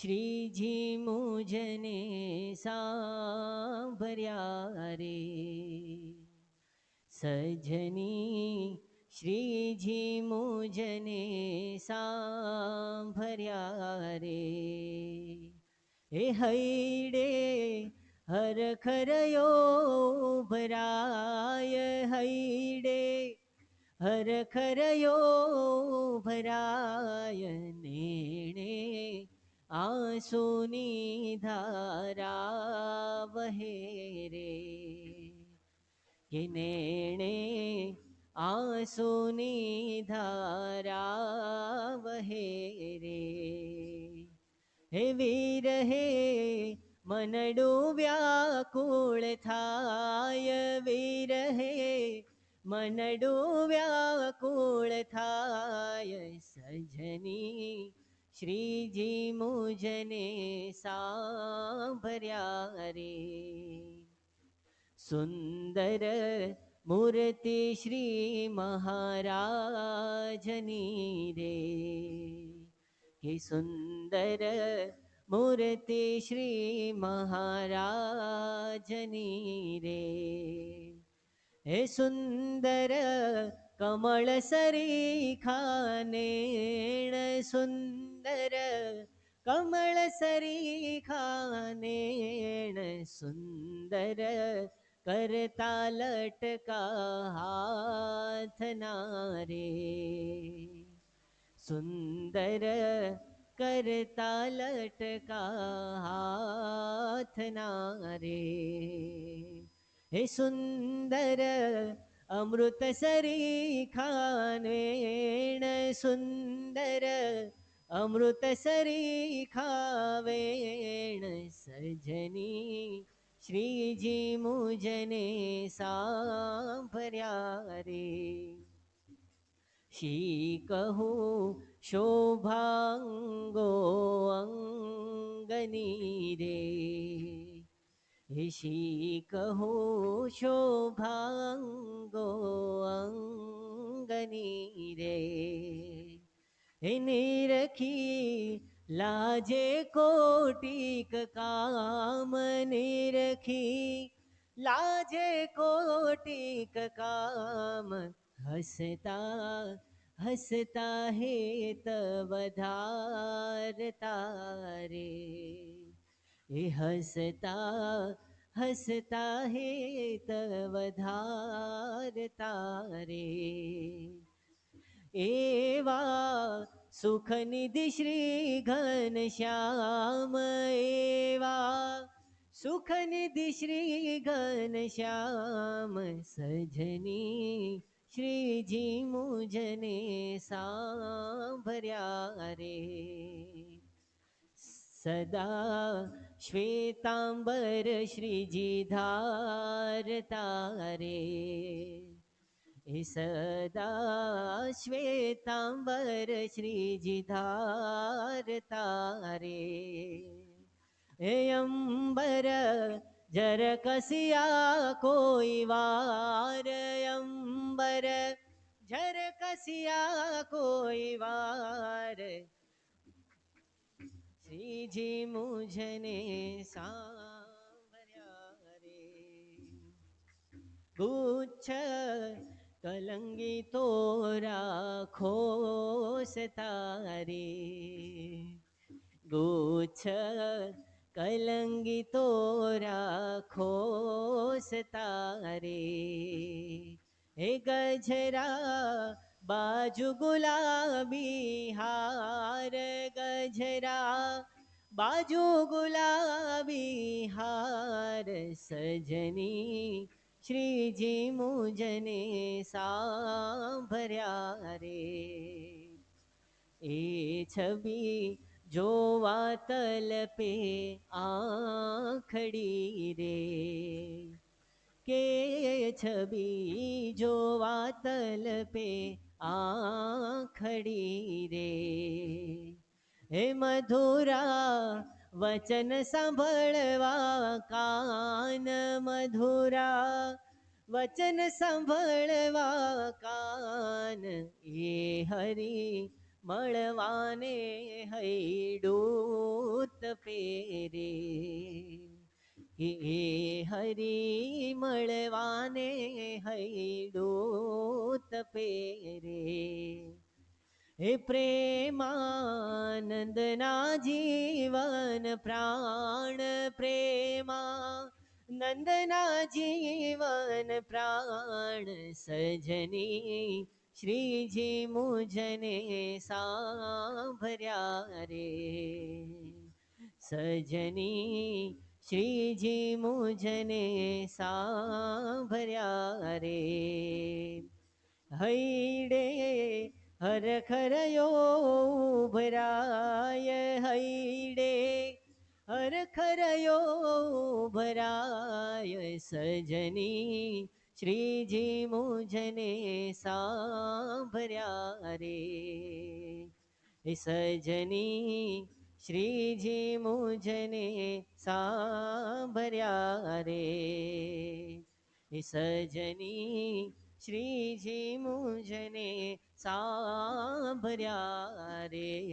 શ્રીજી મુજને સાંભળ્યા રે, સજની શ્રીજી મુજને સાંભળ્યા રે. એ હૈડે હરખરયો ભરાય, હૈડે હરખરયો ભરાય, નેણે આંસુની ધારા વહે રે, કે નેણે આંસુની ધારા વહે રે. હે વિરહે મનડું વ્યાકુળ થાય, વિરહે મનડું વ્યાકુળ થાય, સજની શ્રીજી મુજને સાંભળ્યા રે. સુંદર મૂર્તિ શ્રી મહારાજની રે, કે સુંદર મૂર્તિ શ્રી મહારાજની રે. હે સુંદર કમળ સરીખા નેણ, સુંદર કમળ સરીખા નેણ, સુંદર કરતા લટકા હાથના રે, સુંદર કરતા લટકા હાથના રે. હે સુંદર અમૃત સરીખા નેણ, સુંદર અમૃત સરીખા વેણ, સજની શ્રીજી મુજને સાંભળ્યા રે. શી કહું શોભાંગો અંગની રે, શી કહું શોભાંગો અંગની રે. નિરખી લાજે કોટિક કામ, નિરખી લાજે કોટિક કામ, હસતા હસતા હેત વધારતા રે. એ હસતા હસતા હેત વધારતા રે. એવા સુખનિધિ શ્રી ઘનશ્યામ, એવા સુખનિધિ શ્રી ઘનશ્યામ, સજની શ્રીજી મુજને સાંભળ્યા રે. સદા શ્વેતાંબર શ્રીજી ધારતા રે, એ સદા શ્વેતાંબર શ્રીજી ધારતા રે. હે અંબર જર કસિયા કોઈ વાર, અંબર જર કસિયા કોઈ વાર, શ્રીજી મુજને સાંભળ્યા રે. ગુચ્છ કલંગી તો રાખો સતારે, ગુચ્છ કલંગી તો રાખો સતારે. હે ગજરા બાજુ ગુલાબી હાર, ગજરા બાજુ ગુલાબી હાર, સજની શ્રીજી મુજને સાંભળ્યા રે. એ છબી જોવા તલપે આંખડી રે, કે છબી જોવા તલપે આંખડી રે. હે મધુરા વચન સાંભળવા કાન, મધુરા વચન સાંભળવા કાન, એ હરી મળવાને હૈડું પેરે. એ હરી મળવાને હૈડો તપેરે. હે પ્રેમાનંદના જીવન પ્રાણ પ્રેમા નંદના જીવન પ્રાણ સજની શ્રીજી મુજને સાંભર્યા રે. સજની શ્રીજી મુજને સાંભર્યા રે. હૈડે હરખરયો ભરાય હૈડે હરખરયો ભરાય સજની શ્રીજી મુજને સાંભર્યા રે. સજની શ્રીજી મુજને સાંભર્યા રે. સજની શ્રીજી મુજને સાંભર્યા રે.